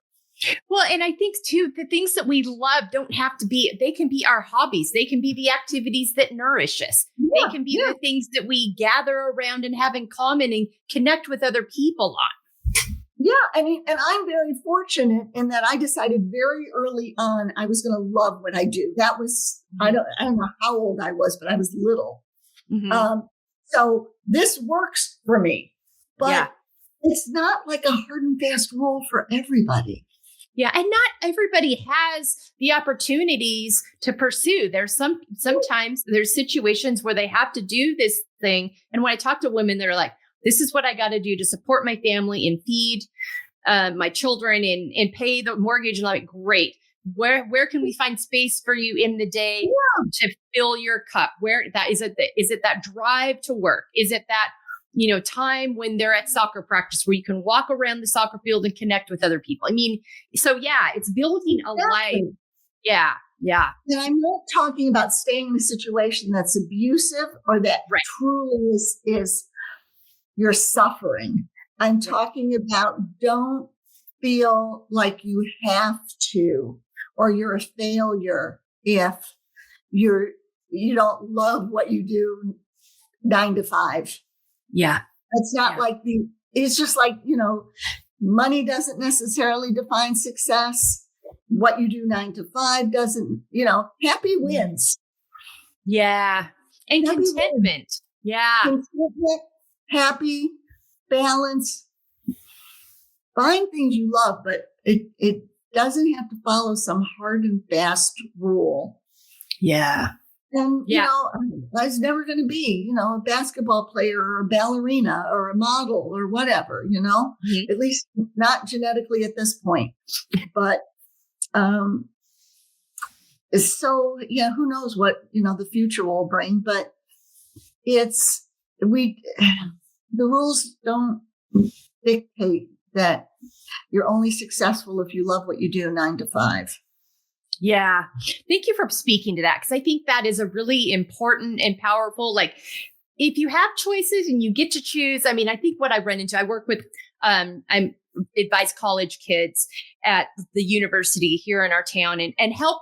Well, and I think too, the things that we love don't have to be, they can be our hobbies. They can be the activities that nourish us. They can be the things that we gather around and have in common and connect with other people on. Yeah. I mean, and I'm very fortunate in that I decided very early on, I was going to love what I do. That was, I don't know how old I was, but I was little. Mm-hmm. So this works for me, but it's not like a hard and fast rule for everybody. Yeah. And not everybody has the opportunities to pursue. There's sometimes there's situations where they have to do this thing. And when I talk to women, they're like, this is what I got to do to support my family and feed my children and pay the mortgage. And I'm like, great. Where can we find space for you in the day to fill your cup? Where that is it that drive to work? Is it that, you know, time when they're at soccer practice where you can walk around the soccer field and connect with other people? I mean, so it's building a life. Yeah. Yeah. And I'm not talking about staying in a situation that's abusive or that truly is you're suffering. I'm talking about don't feel like you have to, or you're a failure if you don't love what you do 9 to 5. Yeah. It's not like it's just like, you know, money doesn't necessarily define success. What you do 9 to 5 doesn't, you know, happy wins. Yeah. And happy contentment. Wins. Yeah. Contentment, happy, balance. Find things you love, but it doesn't have to follow some hard and fast rule. Yeah. And, you know, I was never going to be, you know, a basketball player or a ballerina or a model or whatever, you know, at least not genetically at this point. But so, who knows what, you know, the future will bring. But the rules don't dictate that you're only successful if you love what you do 9 to 5. Yeah. Thank you for speaking to that. Cause I think that is a really important and powerful, like if you have choices and you get to choose, I mean, I think what I run into, I work with, I advise college kids at the university here in our town and help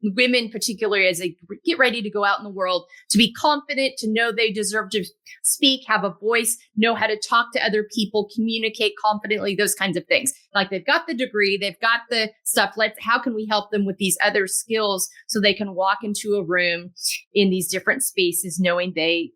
women, particularly as they get ready to go out in the world, to be confident, to know they deserve to speak, have a voice, know how to talk to other people, communicate confidently, those kinds of things. Like they've got the degree, they've got the stuff. How can we help them with these other skills so they can walk into a room in these different spaces, knowing they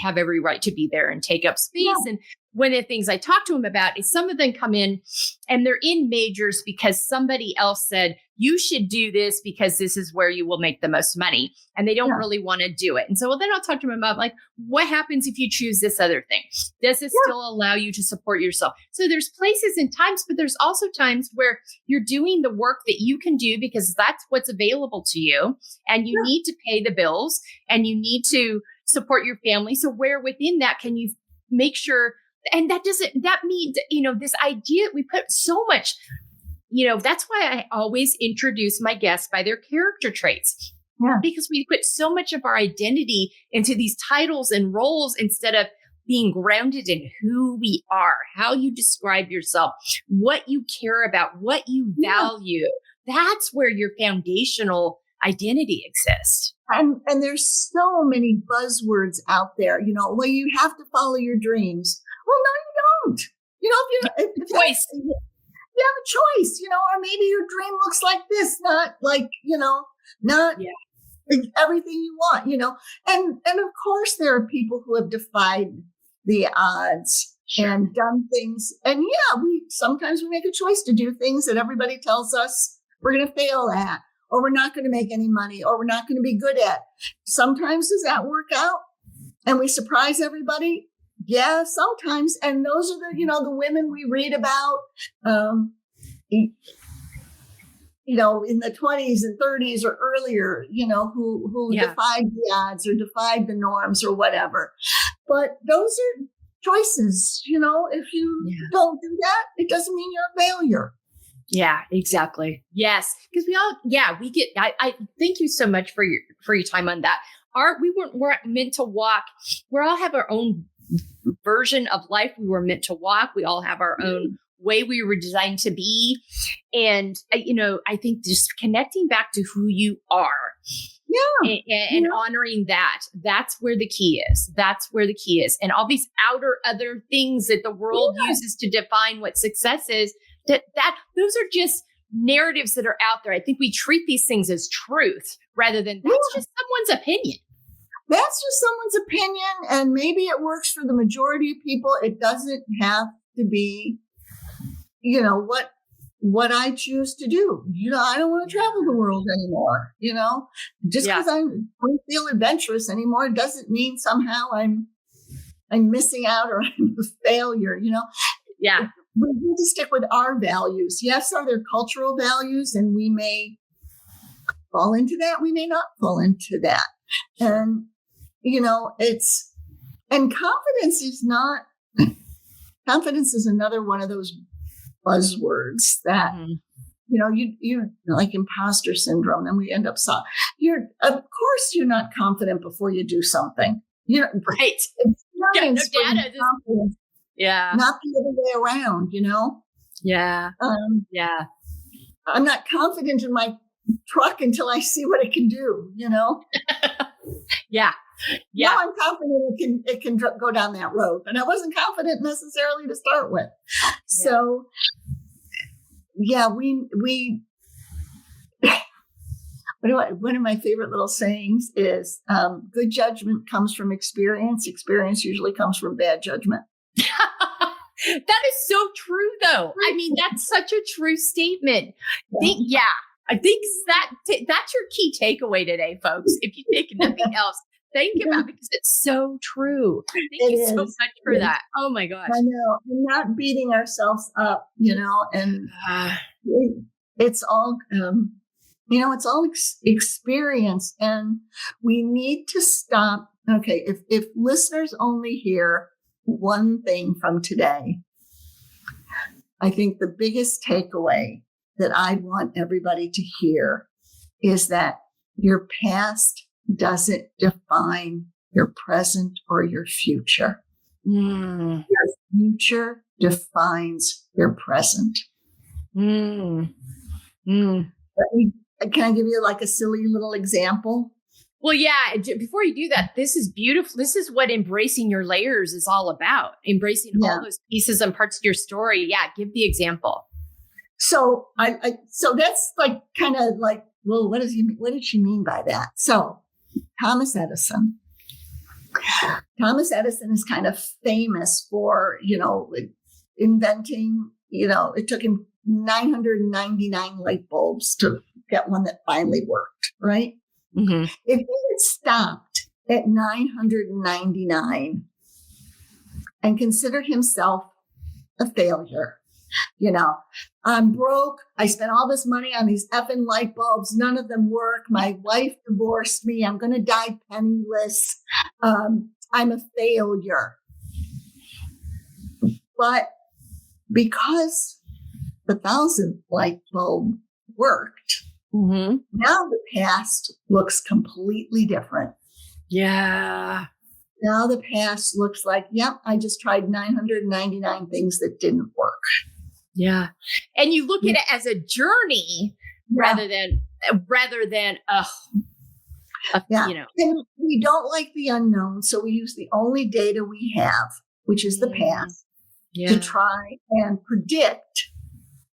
have every right to be there and take up space. Yeah. And one of the things I talk to them about is some of them come in and they're in majors because somebody else said, you should do this because this is where you will make the most money. And they don't really want to do it. And so then I'll talk to them about like, what happens if you choose this other thing? Does it still allow you to support yourself? So there's places and times, but there's also times where you're doing the work that you can do because that's what's available to you. And you need to pay the bills and you need to support your family. So where within that can you make sure, and that means, this idea we put so much, that's why I always introduce my guests by their character traits. Yeah. Because we put so much of our identity into these titles and roles instead of being grounded in who we are, how you describe yourself, what you care about, what you value. that's where your foundational identity exists. And there's so many buzzwords out there, well, you have to follow your dreams. Well, no, you don't. If Choice. you have a choice, or maybe your dream looks like this, not like, not everything you want, and of course there are people who have defied the odds and done things. And sometimes we make a choice to do things that everybody tells us we're going to fail at, or we're not going to make any money, or we're not going to be good at. Sometimes does that work out and we surprise everybody? Yeah, sometimes. And those are the women we read about, in the 20s and 30s or earlier, who defied the odds or defied the norms or whatever. But those are choices, if you don't do that, it doesn't mean you're a failure. Yeah, exactly. Yes. Because we get, I thank you so much for your time on that. We're meant to walk. We all have our own version of life we were meant to walk. We all have our own way we were designed to be. And, I think just connecting back to who you are and honoring that's where the key is. That's where the key is. And all these other things that the world uses to define what success is, that those are just narratives that are out there. I think we treat these things as truth rather than that's just someone's opinion. That's just someone's opinion, and maybe it works for the majority of people. It doesn't have to be, what I choose to do. I don't want to travel the world anymore, just because I don't feel adventurous anymore doesn't mean somehow I'm missing out or I'm a failure, Yeah. We need to stick with our values. Yes, are there cultural values, and we may fall into that. We may not fall into that. And, confidence is another one of those buzzwords that, you like imposter syndrome, and we end up, of course you're not confident before you do something. Right. No data. Not the other way around, Yeah. I'm not confident in my truck until I see what it can do, Yeah. Now I'm confident it can go down that road, but I wasn't confident necessarily to start with. So, we one of my favorite little sayings is, good judgment comes from experience. Experience usually comes from bad judgment. That is so true, though. I mean, that's such a true statement. I think that's your key takeaway today, folks. If you take nothing else, think about it, because it's so true. Thank you so much for that. Oh my gosh. I know. We're not beating ourselves up, and it's all, it's all experience, and we need to stop. Okay. If listeners only hear one thing from today, I think the biggest takeaway that I want everybody to hear is that your past doesn't define your present or your future. Your future defines your present. Can I give you like a silly little example? Well, yeah. Before you do that, this is beautiful. This is what embracing your layers is all about. Embracing all those pieces and parts of your story. Yeah. Give the example. So so that's like kind of like, well, what did she mean by that? So Thomas Edison is kind of famous for, inventing, it took him 999 light bulbs to get one that finally worked, right? Mm-hmm. If he had stopped at 999 and considered himself a failure, I'm broke. I spent all this money on these effing light bulbs. None of them work. My wife divorced me. I'm going to die penniless. I'm a failure. But because the 1,000th light bulb worked, now the past looks completely different. Yeah. Now the past looks like, I just tried 999 things that didn't work. Yeah. And you look at it as a journey rather than Yeah. you know. And we don't like the unknown. So we use the only data we have, which is the past, to try and predict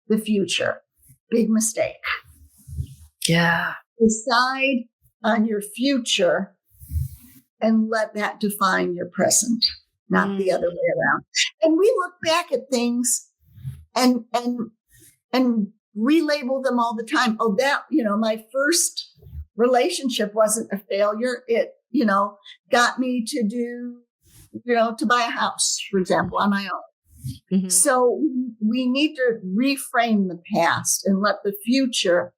the future. Big mistake. Yeah. Decide on your future and let that define your present, not the other way around. And we look back at things and relabel them all the time. Oh, that, my first relationship wasn't a failure. It, got me to do, to buy a house, for example, on my own. Mm-hmm. So we need to reframe the past and let the future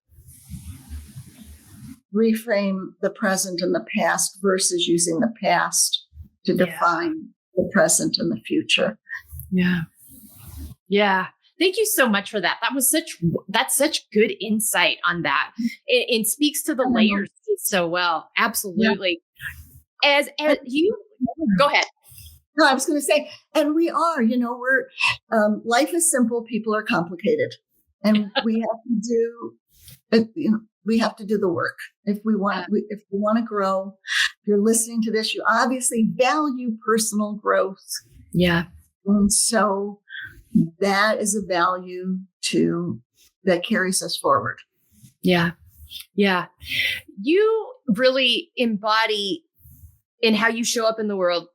reframe the present and the past versus using the past to define the present and the future. Yeah. Yeah. Thank you so much for that. That's such good insight on that. It speaks to the layers so well. Absolutely. Yeah. As you go ahead. No, I was going to say, and we are, we're, life is simple. People are complicated, and we have to do, we have to do the work. If we want to grow, if you're listening to this, you obviously value personal growth. Yeah. And so that is a value that carries us forward. Yeah. Yeah. You really embody in how you show up in the world,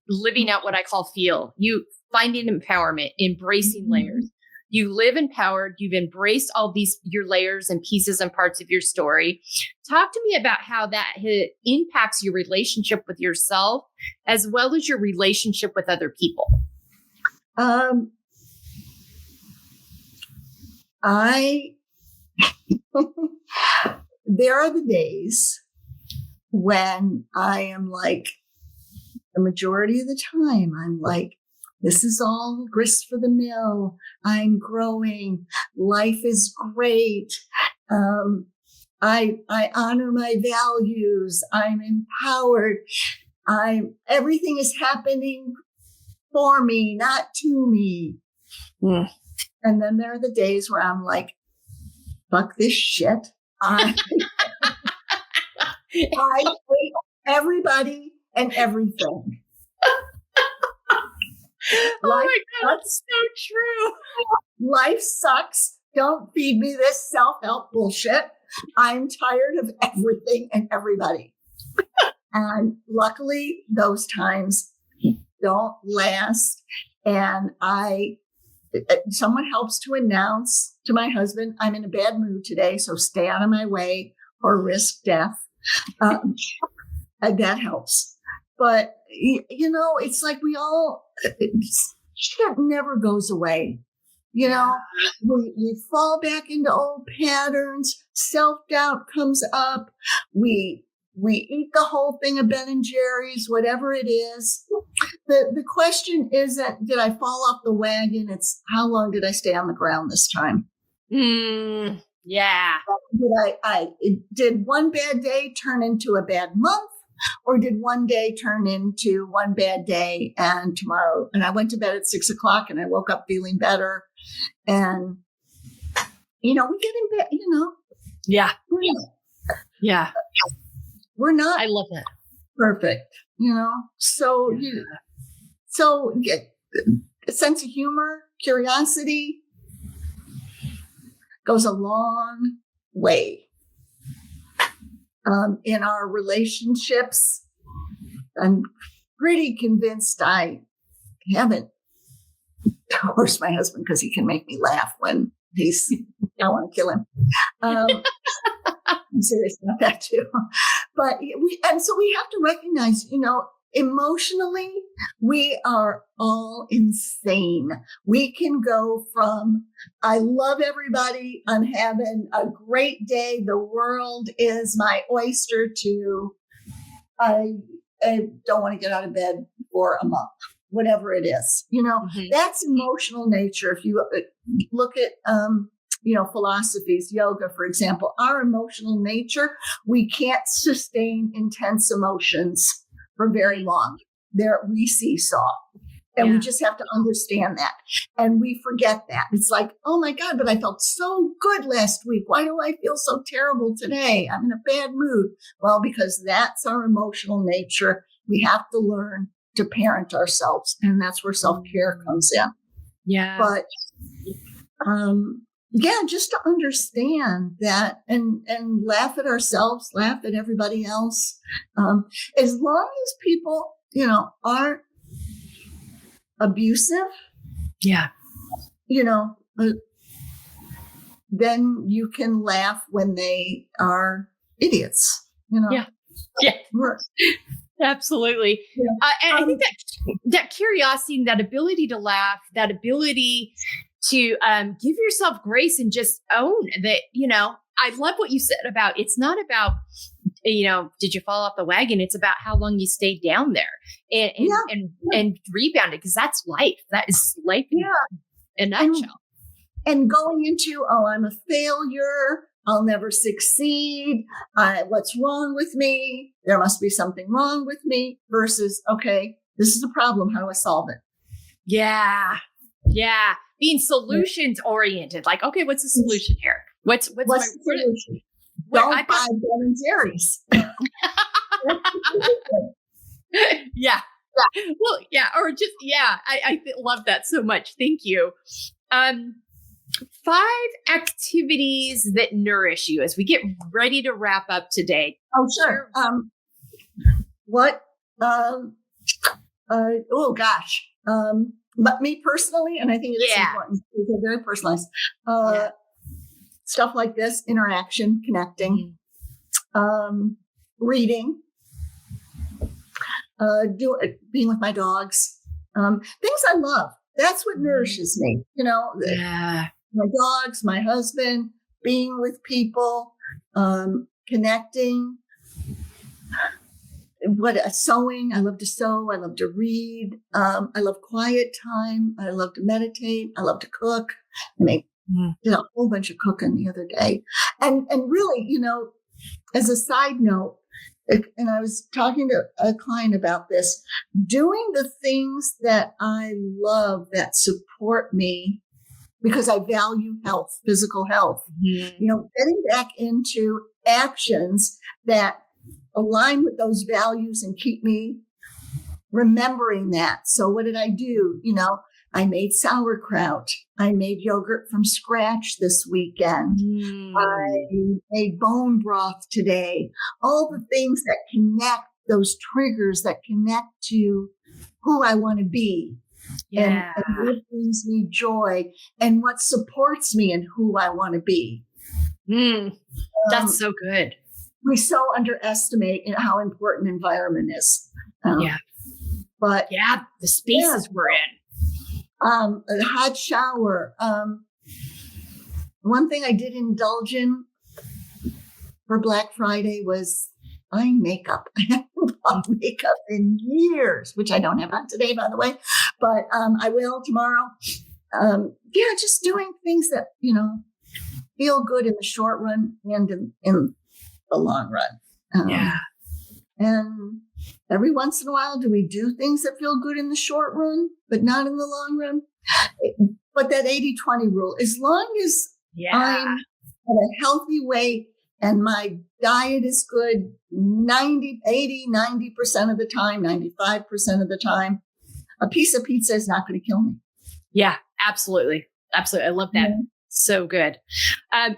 living out what I call feel. You finding empowerment, embracing layers. You live empowered. You've embraced all your layers and pieces and parts of your story. Talk to me about how that impacts your relationship with yourself as well as your relationship with other people. There are the days when I am like, the majority of the time, I'm like, this is all grist for the mill. I'm growing. Life is great. I honor my values. I'm empowered. Everything is happening for me, not to me. Mm. And then there are the days where I'm like, fuck this shit. I hate everybody and everything. Oh my God, that's so true. Life sucks. Don't feed me this self-help bullshit. I'm tired of everything and everybody. And luckily, those times don't last. And someone helps to announce to my husband, I'm in a bad mood today, so stay out of my way or risk death. And that helps. But, it's like shit never goes away. We fall back into old patterns. Self-doubt comes up. We eat the whole thing of Ben and Jerry's, whatever it is. The question isn't, did I fall off the wagon? It's how long did I stay on the ground this time? Yeah. Did one bad day turn into a bad month? Or did one day turn into one bad day and tomorrow? And I went to bed at 6:00 and I woke up feeling better. And, we get in bed, Yeah. Yeah. We're not. I love that. Perfect, So, a sense of humor, curiosity goes a long way. In our relationships, I'm pretty convinced I haven't divorced my husband because he can make me laugh when I want to kill him. I'm serious about that too. But we have to recognize, emotionally, we are all insane. We can go from, I love everybody, I'm having a great day, the world is my oyster, to I don't want to get out of bed for a month, whatever it is. That's emotional nature. If you look at, philosophies, yoga, for example, our emotional nature, we can't sustain intense emotions for very long. We seesaw. And we just have to understand that. And we forget that. It's like, oh my God, but I felt so good last week. Why do I feel so terrible today? I'm in a bad mood. Well, because that's our emotional nature. We have to learn to parent ourselves. And that's where self-care comes in. Yeah. But just to understand that and laugh at ourselves, laugh at everybody else. As long as people, aren't abusive, then you can laugh when they are idiots, Yeah. Absolutely. Yeah. And I think that curiosity and that ability to laugh, that ability to give yourself grace and just own that, I love what you said about, it's not about, did you fall off the wagon? It's about how long you stayed down there and rebounded, because that's life. That is life in a nutshell. And going into, I'm a failure. I'll never succeed. What's wrong with me? There must be something wrong with me versus, okay, this is a problem. How do I solve it? Yeah. Yeah. Being solutions oriented. Like, okay, what's the solution here? What's the solution? Don't buy Ben & Jerry's. Yeah. Well, yeah. Or just, I love that so much. Thank you. 5 activities that nourish you as we get ready to wrap up today. Oh, sure. But me personally, and I think it is important because they're very personalized. Stuff like this, interaction, connecting, reading, being with my dogs, things I love. That's what nourishes me. My dogs, my husband, being with people, connecting. Sewing. I love to sew. I love to read. I love quiet time. I love to meditate. I love to cook. I did a whole bunch of cooking the other day. And really, as a side note, and I was talking to a client about this, doing the things that I love that support me because I value health, physical health, getting back into actions that align with those values and keep me remembering that. So what did I do? I made sauerkraut. I made yogurt from scratch this weekend. I made bone broth today. All the things that connect, those triggers that connect to who I want to be. And what brings me joy and what supports me in who I want to be. That's so good. We so underestimate how important environment is. But the spaces we're in. A hot shower. One thing I did indulge in for Black Friday was buying makeup. I haven't bought makeup in years, which I don't have on today, by the way, but I will tomorrow. Just doing things that, feel good in the short run and in the long run. And every once in a while, do we do things that feel good in the short run, but not in the long run? But that 80-20 rule, as long as I'm at a healthy weight and my diet is good 90% of the time, 95% of the time, a piece of pizza is not going to kill me. Yeah, absolutely. Absolutely. I love that. Yeah. So good. 5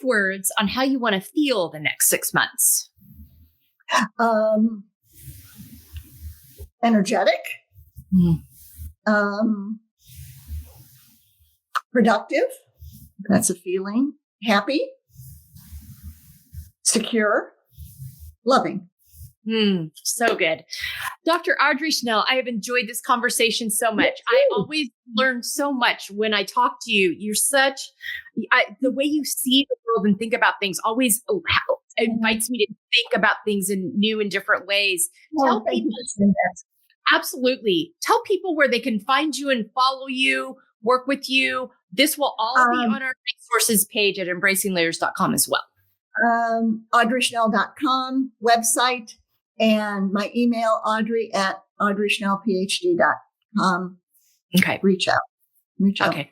words on how you want to feel the next 6 months. Energetic, productive. That's a feeling. Happy, secure, loving. So good. Dr. Audrey Schnell, I have enjoyed this conversation so much. I always learn so much when I talk to you. You're the way you see the world and think about things always invites me to think about things in new and different ways. Tell people, absolutely. Tell people where they can find you and follow you, work with you. This will all be on our resources page at embracinglayers.com as well. AudreySchnell.com website and my email, Audrey@AudreySchnellPhD.com. Okay. reach out. Okay.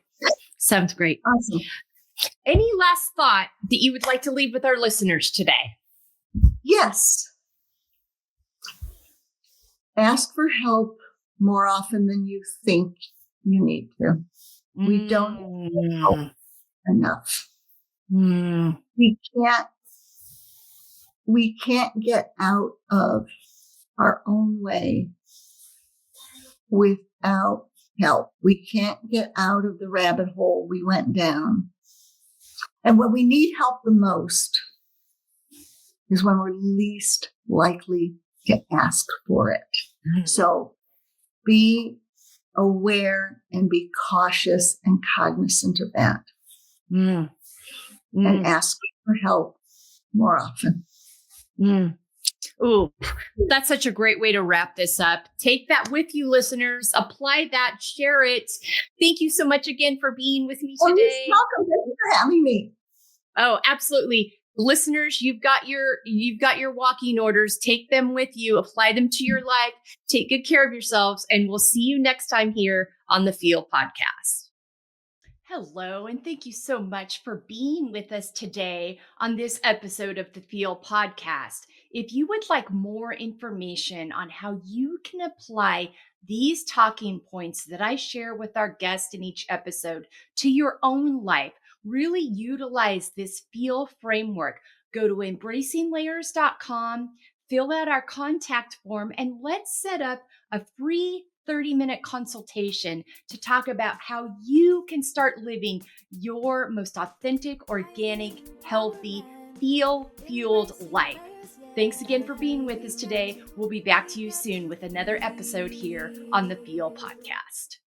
Sounds great. Awesome. Any last thought that you would like to leave with our listeners today? Yes. Ask for help more often than you think you need to. We don't need help enough. We can't get out of our own way without help. We can't get out of the rabbit hole we went down. And when we need help the most is when we're least likely to ask for it. So be aware and be cautious and cognizant of that. And ask for help more often. Ooh, that's such a great way to wrap this up. Take that with you, listeners. Apply that, share it. Thank you so much again for being with me today. You're welcome. Thank you for having me. Oh, absolutely. Listeners, you've got your walking orders. Take them with you, apply them to your life, take good care of yourselves, and we'll see you next time here on the F.E.E.L Podcast. Hello, and thank you so much for being with us today on this episode of the F.E.E.L Podcast. If you would like more information on how you can apply these talking points that I share with our guests in each episode to your own life, really utilize this F.E.E.L framework, go to embracinglayers.com, fill out our contact form, and let's set up a free 30-minute consultation to talk about how you can start living your most authentic, organic, healthy, F.E.E.L-fueled life. Thanks again for being with us today. We'll be back to you soon with another episode here on the F.E.E.L Podcast.